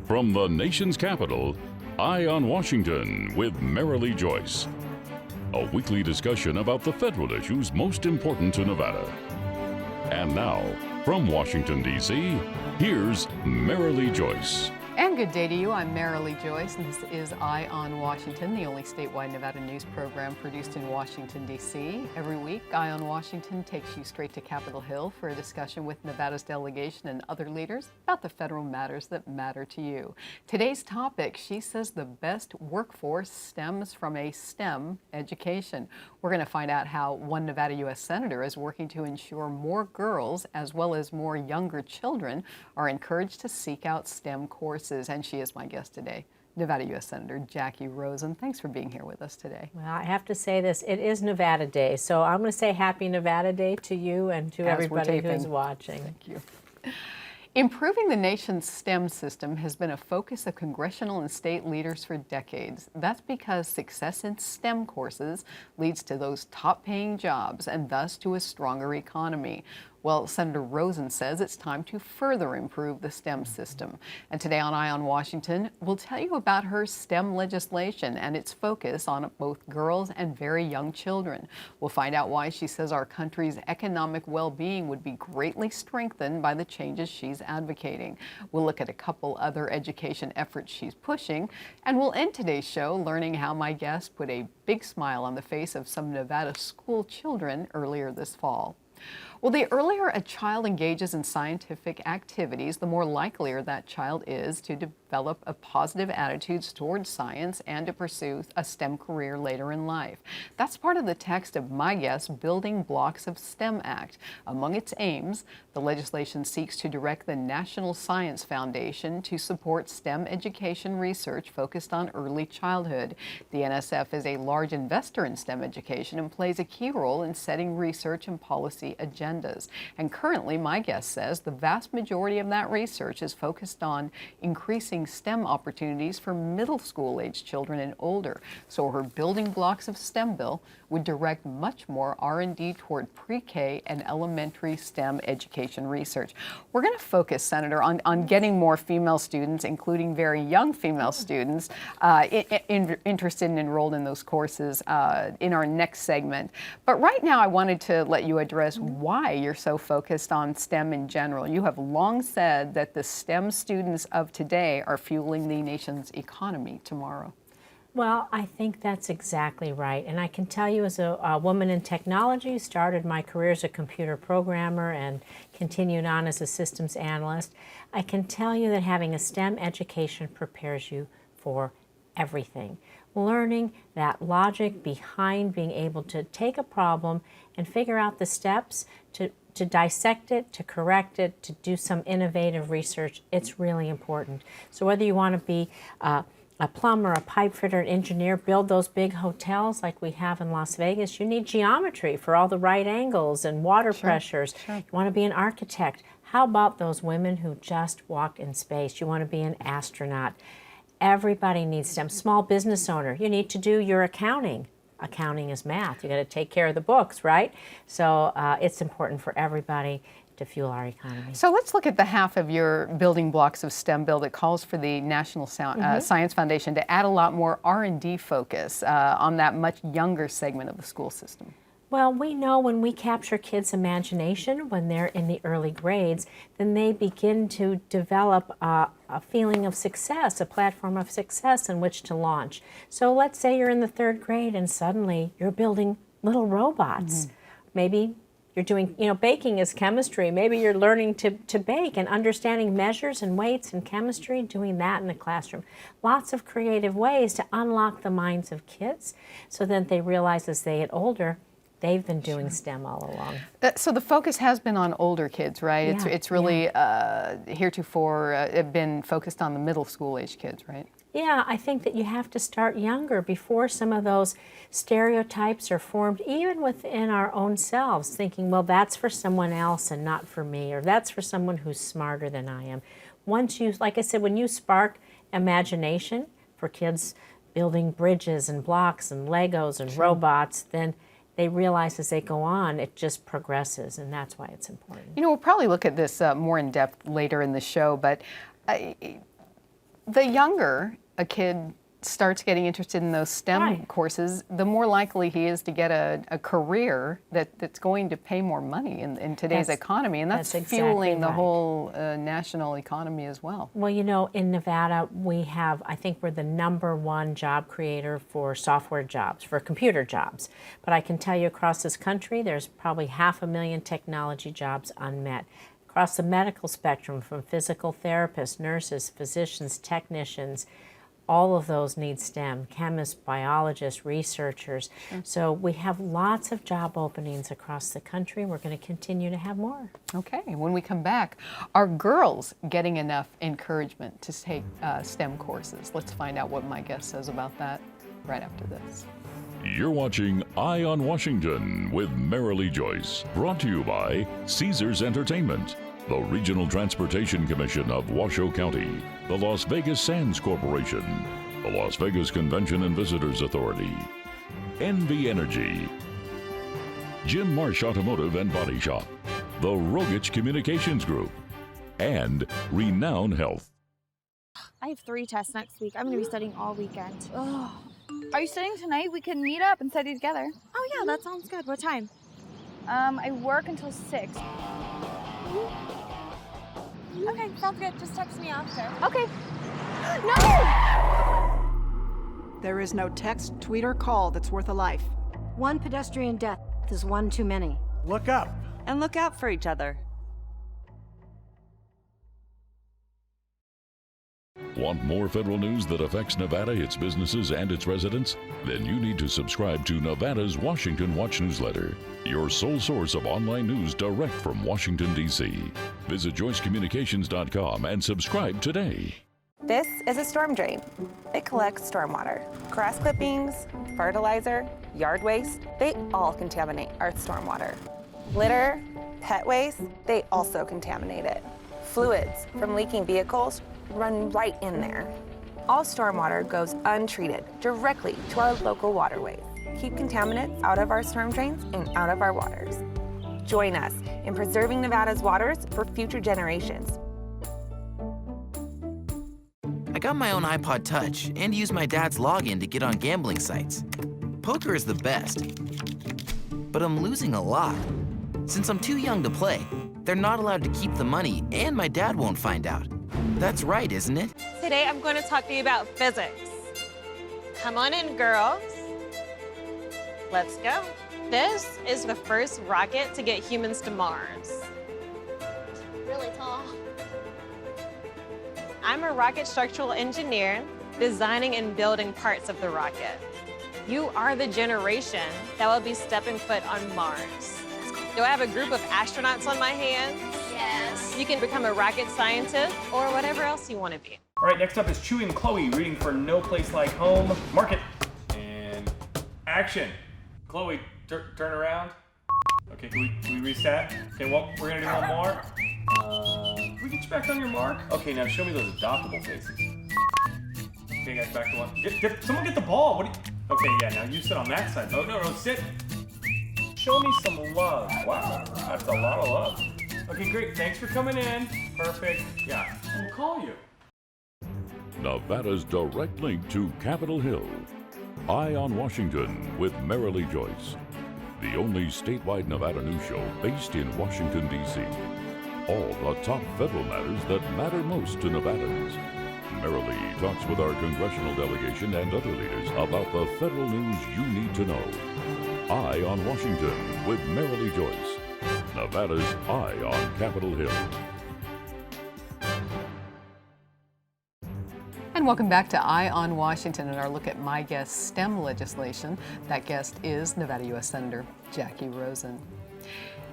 From the nation's capital, Eye on Washington with Marilee Joyce. A weekly discussion about the federal issues most important to Nevada. And now, from Washington, D.C., here's Marilee Joyce. And good day to you. I'm Marilee Joyce, and this is Eye on Washington, the only statewide Nevada news program produced in Washington, D.C. Every week, Eye on Washington takes you straight to Capitol Hill for a discussion with Nevada's delegation and other leaders about the federal matters that matter to you. Today's topic, she says the best workforce stems from a STEM education. We're going to find out how one Nevada U.S. Senator is working to ensure more girls, as well as more younger children, are encouraged to seek out STEM courses. And she is my guest today, Nevada U.S. Senator Jackie Rosen. Thanks for being here with us today. Well, I have to say this, it is Nevada Day, so I'm going to say Happy Nevada Day to you and to everybody who's watching. Thank you. Improving the nation's STEM system has been a focus of congressional and state leaders for decades. That's because success in STEM courses leads to those top-paying jobs and thus to a stronger economy. Well, Senator Rosen says it's time to further improve the STEM system. And today on Eye on Washington, we'll tell you about her STEM legislation and its focus on both girls and very young children. We'll find out why she says our country's economic well-being would be greatly strengthened by the changes she's advocating. We'll look at a couple other education efforts she's pushing, and we'll end today's show learning how my guest put a big smile on the face of some Nevada school children earlier this fall. Well, the earlier a child engages in scientific activities, the more likelier that child is to develop a positive attitudes towards science and to pursue a STEM career later in life. That's part of the text of my guest's Building Blocks of STEM Act. Among its aims, the legislation seeks to direct the National Science Foundation to support STEM education research focused on early childhood. The NSF is a large investor in STEM education and plays a key role in setting research and policy agendas. And currently, my guest says the vast majority of that research is focused on increasing STEM opportunities for middle school age children and older. So her Building Blocks of STEM bill would direct much more R&D toward pre-K and elementary STEM education research. We're going to focus, Senator, on getting more female students, including very young female students, interested and enrolled in those courses in our next segment. But right now, I wanted to let you address why you're so focused on STEM in general. You have long said that the STEM students of today are fueling the nation's economy tomorrow. Well, I think that's exactly right. And I can tell you as a woman in technology, started my career as a computer programmer and continued on as a systems analyst, I can tell you that having a STEM education prepares you for everything. Learning that logic behind being able to take a problem and figure out the steps to dissect it, to correct it, to do some innovative research, it's really important. So whether you want to be a plumber, a pipe fitter, an engineer, build those big hotels like we have in Las Vegas, you need geometry for all the right angles and water pressures. Sure. You want to be an architect. How about those women who just walked in space? You want to be an astronaut. Everybody needs STEM. Small business owner, you need to do your accounting. Accounting is math. You got to take care of the books, right? So it's important for everybody to fuel our economy. So let's look at the half of your Building Blocks of STEM bill that calls for the National Science Foundation to add a lot more R&D focus on that much younger segment of the school system. Well, we know when we capture kids' imagination when they're in the early grades, then they begin to develop a feeling of success, a platform of success in which to launch. So let's say you're in the third grade and suddenly you're building little robots. Maybe you're doing, baking is chemistry. Maybe you're learning to bake and understanding measures and weights and chemistry, doing that in the classroom. Lots of creative ways to unlock the minds of kids so that they realize as they get older, they've been doing STEM all along. So the focus has been on older kids, right? Yeah, it's really heretofore been focused on the middle school age kids, right? Yeah, I think that you have to start younger before some of those stereotypes are formed, even within our own selves, thinking, well, that's for someone else and not for me, or that's for someone who's smarter than I am. Once you, like I said, when you spark imagination for kids building bridges and blocks and Legos and robots, then they realize as they go on, it just progresses, and that's why it's important. You know, we'll probably look at this more in depth later in the show, but the younger a kid starts getting interested in those STEM courses, the more likely he is to get a career that's going to pay more money in today's economy. And that's fueling the whole national economy as well. Well, you know, in Nevada, we have, I think we're the #1 job creator for software jobs, for computer jobs. But I can tell you across this country, there's probably 500,000 technology jobs unmet. Across the medical spectrum, from physical therapists, nurses, physicians, technicians, all of those need STEM, chemists, biologists, researchers. So we have lots of job openings across the country. We're going to continue to have more. Okay, when we come back, are girls getting enough encouragement to take STEM courses? Let's find out what my guest says about that right after this. You're watching Eye on Washington with Marilee Joyce, brought to you by Caesars Entertainment, the Regional Transportation Commission of Washoe County, the Las Vegas Sands Corporation, the Las Vegas Convention and Visitors Authority, NV Energy, Jim Marsh Automotive and Body Shop, the Rogich Communications Group, and Renown Health. I have 3 tests next week. I'm going to be studying all weekend. Ugh. Are you studying tonight? We can meet up and study together. Oh yeah, that sounds good. What time? I work until 6. Okay, sounds good. Just text me after. Okay. No! There is no text, tweet, or call that's worth a life. One pedestrian death is one too many. Look up. And look out for each other. Want more federal news that affects Nevada, its businesses, and its residents? Then you need to subscribe to Nevada's Washington Watch newsletter, your sole source of online news direct from Washington, D.C. Visit joycecommunications.com and subscribe today. This is a storm drain. It collects stormwater. Grass clippings, fertilizer, yard waste, they all contaminate our stormwater. Litter, pet waste, they also contaminate it. Fluids from leaking vehicles run right in there. All stormwater goes untreated directly to our local waterways. Keep contaminants out of our storm drains and out of our waters. Join us in preserving Nevada's waters for future generations. I got my own iPod Touch and use my dad's login to get on gambling sites. Poker is the best, but I'm losing a lot. Since I'm too young to play, they're not allowed to keep the money and my dad won't find out. That's right, isn't it? Today I'm going to talk to you about physics. Come on in, girls. Let's go. This is the first rocket to get humans to Mars. Really tall. I'm a rocket structural engineer, designing and building parts of the rocket. You are the generation that will be stepping foot on Mars. Do I have a group of astronauts on my hands? Yes. You can become a rocket scientist or whatever else you want to be. All right, next up is Chewie and Chloe reading for No Place Like Home. Mark it. And action. Chloe, turn around. Okay, can we reset? Okay, well, we're gonna do one more. Can we get you back on your mark? Okay, now show me those adoptable faces. Okay, guys, back to one. Someone get the ball. What? Okay, yeah, now you sit on that side. Oh, no, sit. Show me some love. Wow, that's a lot of love. Okay, great. Thanks for coming in. Perfect. Yeah, we'll call you. Nevada's direct link to Capitol Hill. Eye on Washington with Marilee Joyce. The only statewide Nevada news show based in Washington, D.C. All the top federal matters that matter most to Nevadans. Marilee talks with our congressional delegation and other leaders about the federal news you need to know. Eye on Washington with Marilee Joyce. Nevada's Eye on Capitol Hill. And welcome back to Eye on Washington and our look at my guest's STEM legislation. That guest is Nevada U.S. Senator Jackie Rosen.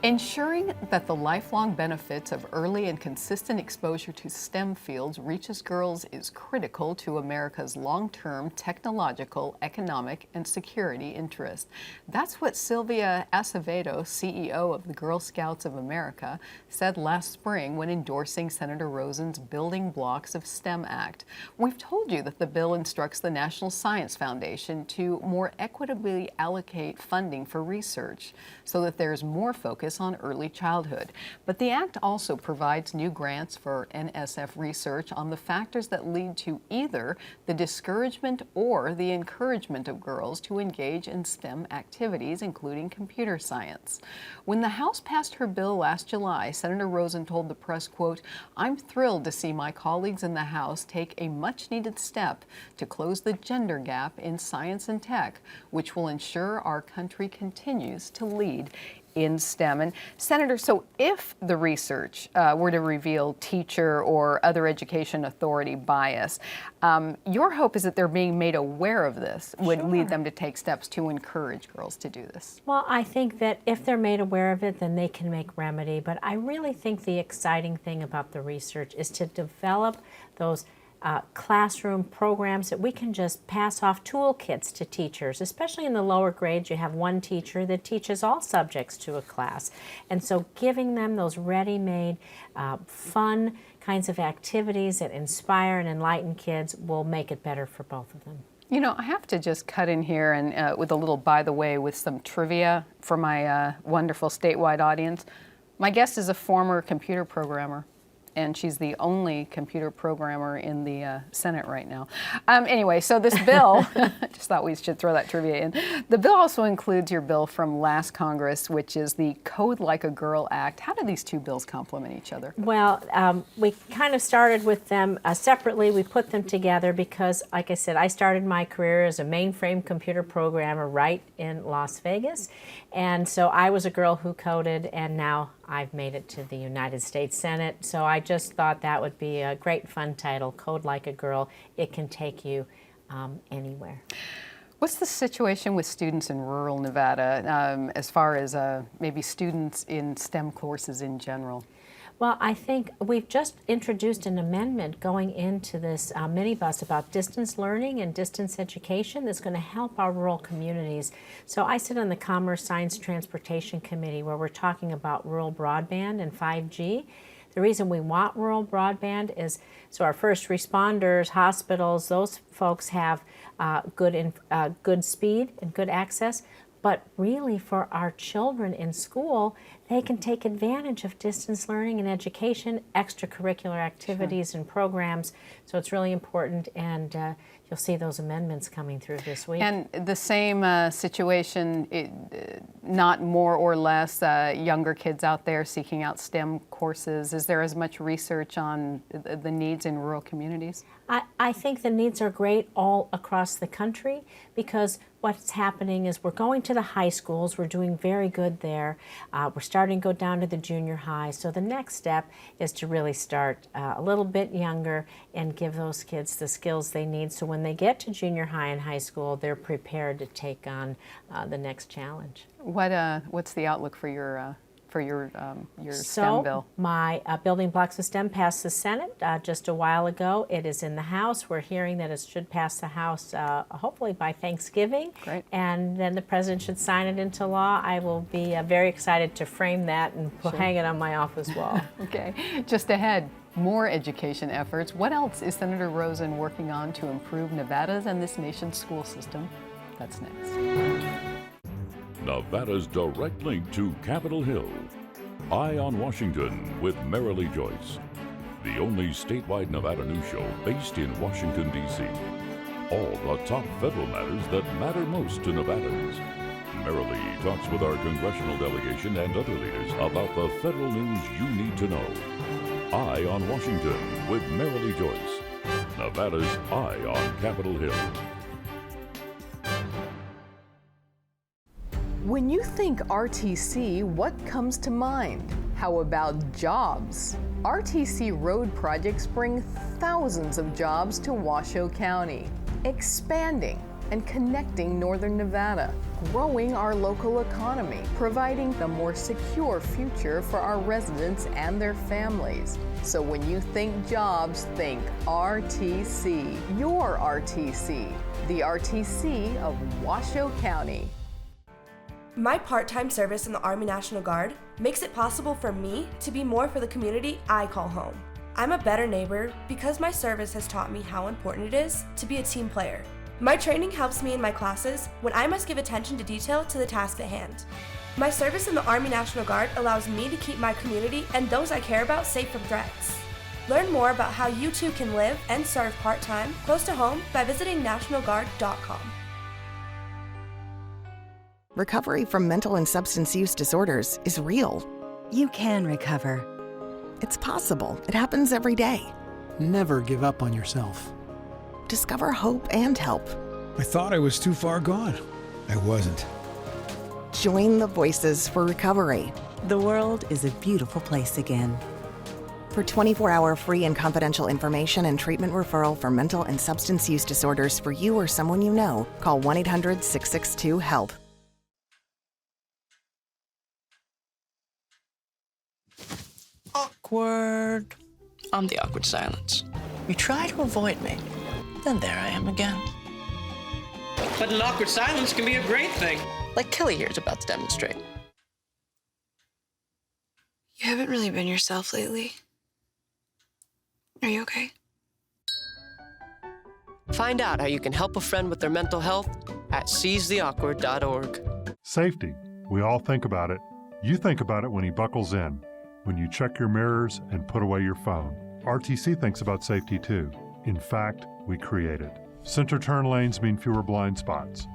Ensuring that the lifelong benefits of early and consistent exposure to STEM fields reaches girls is critical to America's long-term technological, economic, and security interests. That's what Sylvia Acevedo, CEO of the Girl Scouts of America, said last spring when endorsing Senator Rosen's Building Blocks of STEM Act. We've told you that the bill instructs the National Science Foundation to more equitably allocate funding for research so that there's more focus focus on early childhood. But the Act also provides new grants for NSF research on the factors that lead to either the discouragement or the encouragement of girls to engage in STEM activities, including computer science. When the House passed her bill last July, Senator Rosen told the press, quote, "I'm thrilled to see my colleagues in the House take a much-needed step to close the gender gap in science and tech, which will ensure our country continues to lead in STEM." And Senator, so if the research were to reveal teacher or other education authority bias, your hope is that they're being made aware of this would lead them to take steps to encourage girls to do this. Well, I think that if they're made aware of it, then they can make remedy. But I really think the exciting thing about the research is to develop those classroom programs that we can just pass off toolkits to teachers, especially in the lower grades. You have one teacher that teaches all subjects to a class. And so giving them those ready-made, fun kinds of activities that inspire and enlighten kids will make it better for both of them. You know, I have to just cut in here and with a little by the way with some trivia for my wonderful statewide audience. My guest is a former computer programmer, and she's the only computer programmer in the Senate right now. Anyway, so this bill, just thought we should throw that trivia in. The bill also includes your bill from last Congress, which is the Code Like a Girl Act. How do these two bills complement each other? Well, we kind of started with them separately. We put them together because, like I said, I started my career as a mainframe computer programmer right in Las Vegas. And so I was a girl who coded, and now I've made it to the United States Senate. So I just thought that would be a great fun title, Code Like a Girl. It can take you anywhere. What's the situation with students in rural Nevada as far as maybe students in STEM courses in general? Well, I think we've just introduced an amendment going into this minibus about distance learning and distance education that's going to help our rural communities. So I sit on the Commerce, Science, Transportation Committee where we're talking about rural broadband and 5G. The reason we want rural broadband is so our first responders, hospitals, those folks have good speed and good access. But really for our children in school, they can take advantage of distance learning and education, extracurricular activities and programs. So it's really important, and you'll see those amendments coming through this week. And the same situation, not more or less younger kids out there seeking out STEM courses. Is there as much research on the needs in rural communities? I think the needs are great all across the country because what's happening is we're going to the high schools, we're doing very good there, we're starting to go down to the junior high, so the next step is to really start a little bit younger and give those kids the skills they need so when they get to junior high and high school, they're prepared to take on the next challenge. What's the outlook for your STEM bill? My Building Blocks of STEM passed the Senate just a while ago. It is in the House. We're hearing that it should pass the House hopefully by Thanksgiving. Great. And then the President should sign it into law. I will be very excited to frame that and hang it on my office wall. Okay. Just ahead, more education efforts. What else is Senator Rosen working on to improve Nevada's and this nation's school system? That's next. Nevada's direct link to Capitol Hill. Eye on Washington with Merrilee Joyce. The only statewide Nevada news show based in Washington, D.C. All the top federal matters that matter most to Nevadans. Merrilee talks with our congressional delegation and other leaders about the federal news you need to know. Eye on Washington with Merrilee Joyce. Nevada's Eye on Capitol Hill. When you think RTC, what comes to mind? How about jobs? RTC road projects bring thousands of jobs to Washoe County, expanding and connecting northern Nevada, growing our local economy, providing a more secure future for our residents and their families. So when you think jobs, think RTC. Your RTC, the RTC of Washoe County. My part-time service in the Army National Guard makes it possible for me to be more for the community I call home. I'm a better neighbor because my service has taught me how important it is to be a team player. My training helps me in my classes when I must give attention to detail to the task at hand. My service in the Army National Guard allows me to keep my community and those I care about safe from threats. Learn more about how you too can live and serve part-time close to home by visiting nationalguard.com. Recovery from mental and substance use disorders is real. You can recover. It's possible. It happens every day. Never give up on yourself. Discover hope and help. I thought I was too far gone. I wasn't. Join the Voices for Recovery. The world is a beautiful place again. For 24-hour free and confidential information and treatment referral for mental and substance use disorders for you or someone you know, call 1-800-662-HELP. Awkward. I'm the awkward silence. You try to avoid me, then there I am again. But an awkward silence can be a great thing, like Kelly here is about to demonstrate. You haven't really been yourself lately. Are you okay? Find out how you can help a friend with their mental health at seizetheawkward.org. Safety. We all think about it. You think about it when he buckles in, when you check your mirrors and put away your phone. RTC thinks about safety too. In fact, we create it. Center turn lanes mean fewer blind spots.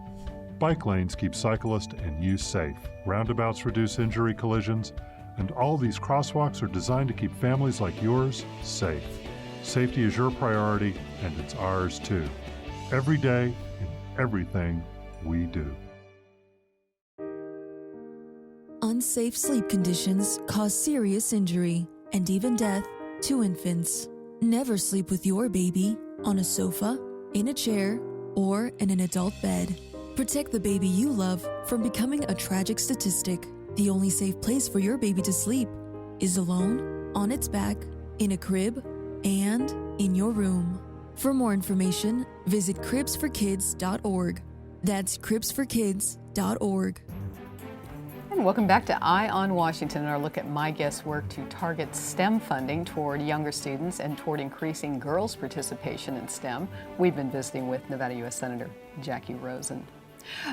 Bike lanes keep cyclists and you safe. Roundabouts reduce injury collisions, and all these crosswalks are designed to keep families like yours safe. Safety is your priority, and it's ours too. Every day, in everything we do. Unsafe sleep conditions cause serious injury and even death to infants. Never sleep with your baby on a sofa, in a chair, or in an adult bed. Protect the baby you love from becoming a tragic statistic. The only safe place for your baby to sleep is alone, on its back, in a crib, and in your room. For more information, visit cribsforkids.org. That's cribsforkids.org. And welcome back to Eye on Washington and our look at my guest's work to target STEM funding toward younger students and toward increasing girls' participation in STEM. We've been visiting with Nevada U.S. Senator Jackie Rosen.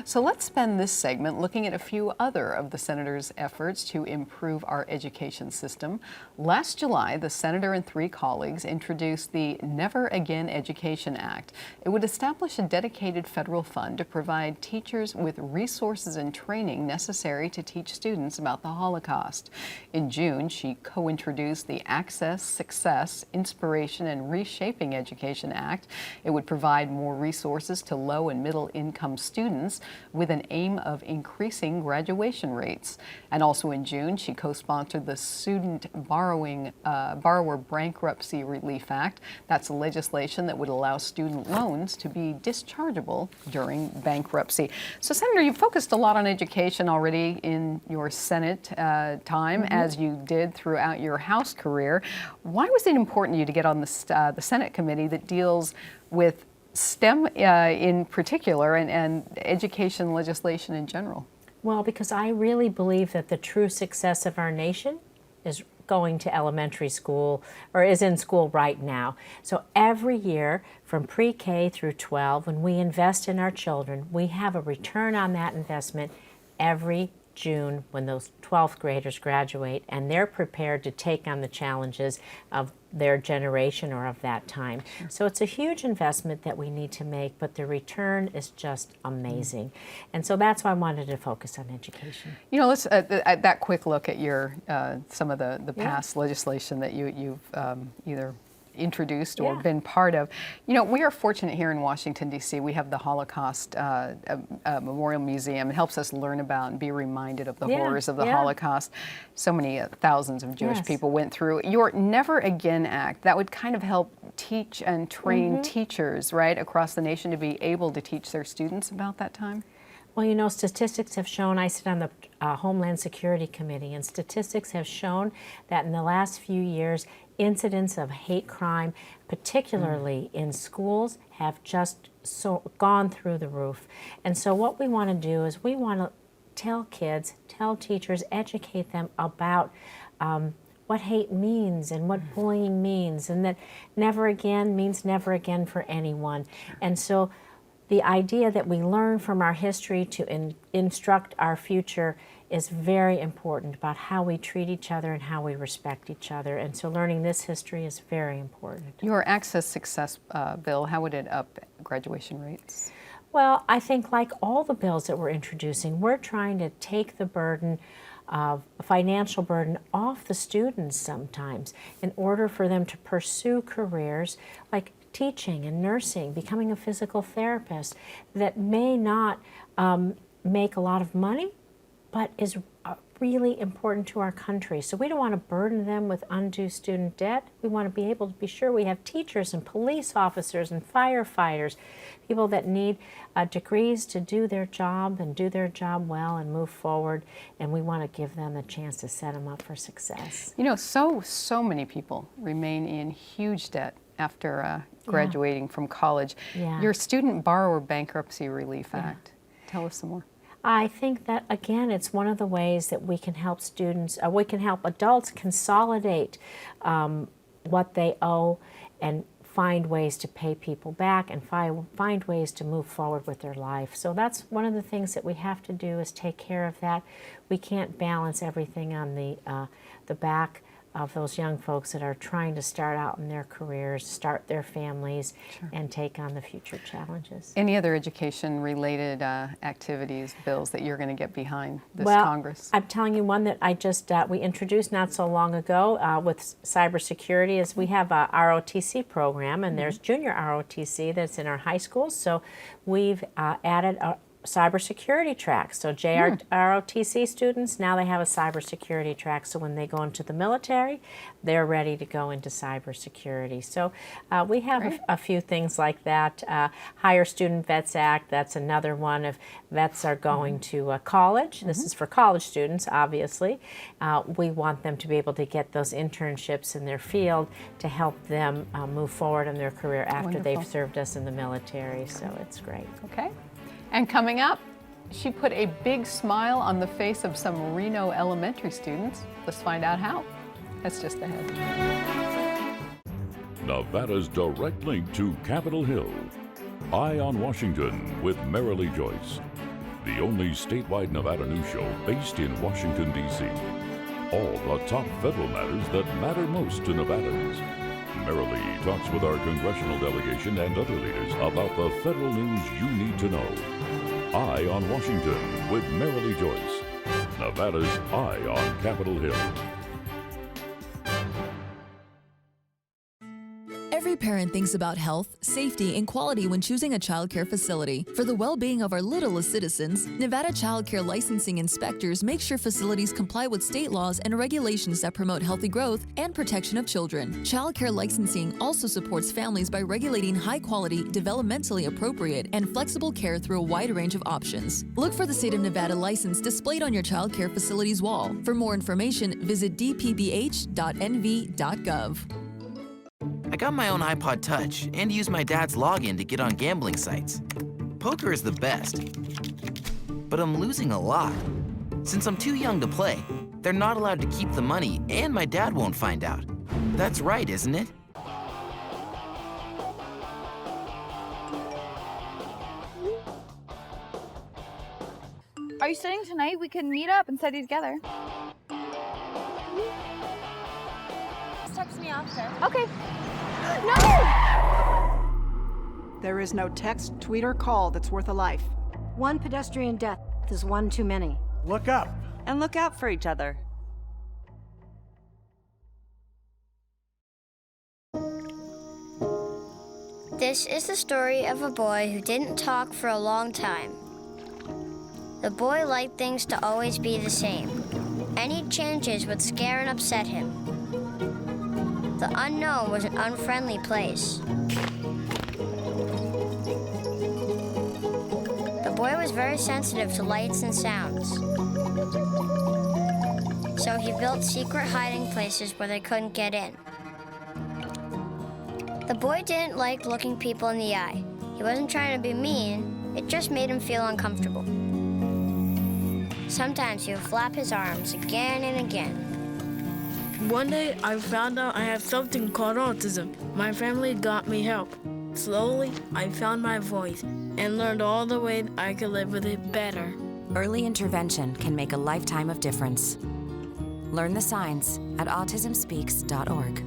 So let's spend this segment looking at a few other of the senator's efforts to improve our education system. Last July, the senator and 3 colleagues introduced the Never Again Education Act. It would establish a dedicated federal fund to provide teachers with resources and training necessary to teach students about the Holocaust. In June, she co-introduced the Access, Success, Inspiration, and Reshaping Education Act. It would provide more resources to low and middle income students with an aim of increasing graduation rates. And also in June, she co-sponsored the Student Borrower Bankruptcy Relief Act. That's legislation that would allow student loans to be dischargeable during bankruptcy. So, Senator, you've focused a lot on education already in your Senate time, as you did throughout your House career. Why was it important to you to get on the Senate committee that deals with STEM in particular and education legislation in general? Well, because I really believe that the true success of our nation is going to elementary school, or is in school right now. So every year from pre-K through 12, when we invest in our children, we have a return on that investment every June when those 12th graders graduate and they're prepared to take on the challenges of their generation or of that time. So it's a huge investment that we need to make, but the return is just amazing. And so that's why I wanted to focus on education. You know, let's at that quick look at your some of the past legislation that you've either introduced or been part of. You know, we are fortunate here in Washington, D.C. We have the Holocaust Memorial Museum. It helps us learn about and be reminded of the horrors of the Holocaust. So many thousands of Jewish people went through. Your Never Again Act, that would kind of help teach and train teachers, right, across the nation to be able to teach their students about that time? Well, you know, statistics have shown, I sit on the Homeland Security Committee, and statistics have shown that in the last few years, incidents of hate crime, particularly in schools, have just gone through the roof. And so what we want to do is we want to tell kids, tell teachers, educate them about what hate means and what bullying means, and that never again means never again for anyone. And so the idea that we learn from our history to instruct our future is very important about how we treat each other and how we respect each other. And so learning this history is very important. Your Access Success bill, how would it up graduation rates? Well, I think like all the bills that we're introducing, we're trying to take the burden of financial burden off the students sometimes in order for them to pursue careers like teaching and nursing, becoming a physical therapist that may not make a lot of money, but is really important to our country. So we don't want to burden them with undue student debt. We want to be able to be sure we have teachers and police officers and firefighters, people that need degrees to do their job and do their job well and move forward. And we want to give them a chance to set them up for success. You know, so many people remain in huge debt after graduating from college. Yeah. Your Student Borrower Bankruptcy Relief Act. Tell us some more. I think that, again, it's one of the ways that we can help students, we can help adults consolidate what they owe and find ways to pay people back and find ways to move forward with their life. So that's one of the things that we have to do, is take care of that. We can't balance everything on the back of those young folks that are trying to start out in their careers, start their families, and take on the future challenges. Any other education-related activities, bills that you're going to get behind this Congress? I'm telling you one that I just we introduced not so long ago with cybersecurity is we have a ROTC program, and there's junior ROTC that's in our high schools. So we've added a cybersecurity track. So ROTC students, now they have a cybersecurity track. So when they go into the military, they're ready to go into cybersecurity. So we have a few things like that. Higher Student Vets Act, that's another one. If vets are going to college, this is for college students, obviously. We want them to be able to get those internships in their field to help them move forward in their career after they've served us in the military. So it's great. Okay. And coming up, she put a big smile on the face of some Reno elementary students. Let's find out how. That's just ahead. Nevada's direct link to Capitol Hill. Eye on Washington with Marilee Joyce. The only statewide Nevada news show based in Washington, D.C. All the top federal matters that matter most to Nevadans. Marilee talks with our congressional delegation and other leaders about the federal news you need to know. Eye on Washington with Marilee Joyce. Nevada's Eye on Capitol Hill. Every parent thinks about health, safety, and quality when choosing a child care facility. For the well-being of our littlest citizens, Nevada Child Care Licensing Inspectors make sure facilities comply with state laws and regulations that promote healthy growth and protection of children. Child care licensing also supports families by regulating high-quality, developmentally appropriate, and flexible care through a wide range of options. Look for the State of Nevada license displayed on your child care facility's wall. For more information, visit dpbh.nv.gov. I got my own iPod Touch and used my dad's login to get on gambling sites. Poker is the best, but I'm losing a lot. Since I'm too young to play, they're not allowed to keep the money, and my dad won't find out. That's right, isn't it? Are you studying tonight? We can meet up and study together. Just text me after. Okay. No! There is no text, tweet, or call that's worth a life. One pedestrian death is one too many. Look up. And look out for each other. This is the story of a boy who didn't talk for a long time. The boy liked things to always be the same. Any changes would scare and upset him. The unknown was an unfriendly place. The boy was very sensitive to lights and sounds. So he built secret hiding places where they couldn't get in. The boy didn't like looking people in the eye. He wasn't trying to be mean, it just made him feel uncomfortable. Sometimes he would flap his arms again and again. One day, I found out I have something called autism. My family got me help. Slowly, I found my voice and learned all the ways I could live with it better. Early intervention can make a lifetime of difference. Learn the signs at autismspeaks.org.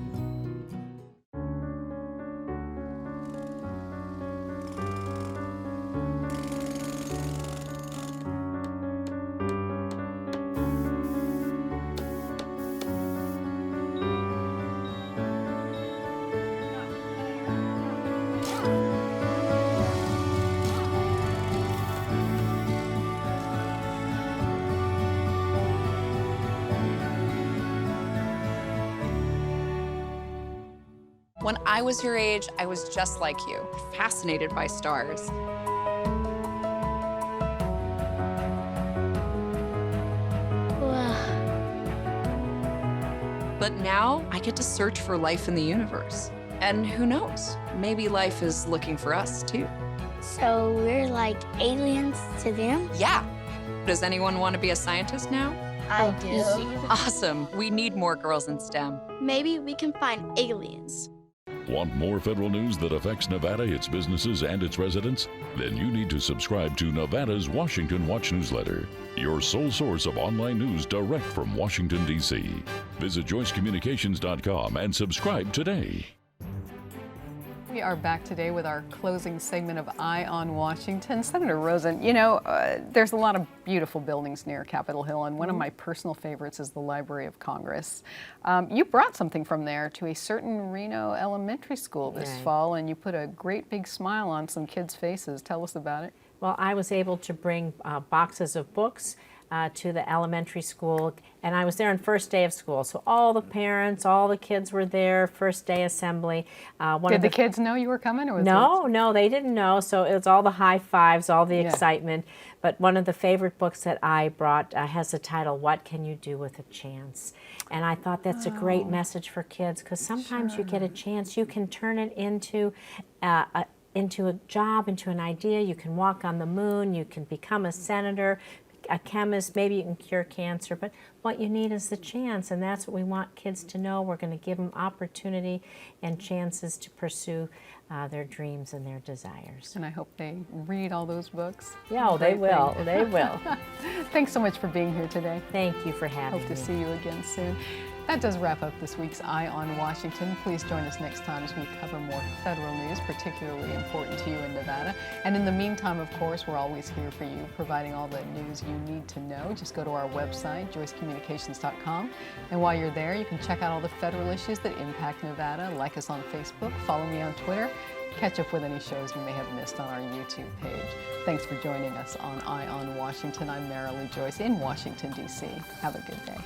When I was your age, I was just like you, fascinated by stars. But now I get to search for life in the universe. And who knows, maybe life is looking for us too. So we're like aliens to them? Yeah. Does anyone want to be a scientist now? I do. Awesome. We need more girls in STEM. Maybe we can find aliens. Want more federal news that affects Nevada, its businesses, and its residents? Then you need to subscribe to Nevada's Washington Watch newsletter, your sole source of online news direct from Washington, D.C. Visit joycecommunications.com and subscribe today. We are back today with our closing segment of Eye on Washington. Senator Rosen, there's a lot of beautiful buildings near Capitol Hill, and one of my personal favorites is the Library of Congress. You brought something from there to a certain Reno elementary school this fall, and you put a great big smile on some kids' faces. Tell us about it. Well, I was able to bring boxes of books to the elementary school, and I was there on first day of school. So all the parents, all the kids were there, first day assembly. Did the kids know you were coming? Or No, they didn't know. So it was all the high fives, all the excitement. But one of the favorite books that I brought has the title, What Can You Do with a Chance? And I thought that's a great message for kids, because sometimes you get a chance, you can turn it into a job, into an idea. You can walk on the moon, you can become a senator, a chemist, maybe you can cure cancer, but what you need is the chance, and that's what we want kids to know. We're going to give them opportunity and chances to pursue their dreams and their desires. And I hope they read all those books. Yeah, they will. They will. Thanks so much for being here today. Thank you for having me. Hope to see you again soon. That does wrap up this week's Eye on Washington. Please join us next time as we cover more federal news, particularly important to you in Nevada. And in the meantime, of course, we're always here for you, providing all the news you need to know. Just go to our website, joycecommunications.com. And while you're there, you can check out all the federal issues that impact Nevada. Like us on Facebook, follow me on Twitter, catch up with any shows you may have missed on our YouTube page. Thanks for joining us on Eye on Washington. I'm Marilee Joyce in Washington, D.C. Have a good day.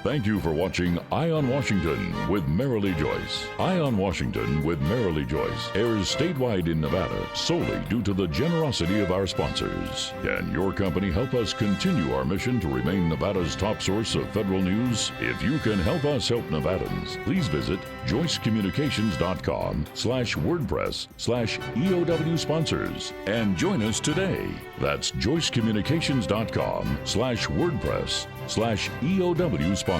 Thank you for watching Eye on Washington with Marilee Joyce. Eye on Washington with Marilee Joyce airs statewide in Nevada solely due to the generosity of our sponsors. Can your company help us continue our mission to remain Nevada's top source of federal news? If you can help us help Nevadans, please visit joycecommunications.com/WordPress/EOW sponsors and join us today. That's joycecommunications.com/WordPress/EOW sponsors.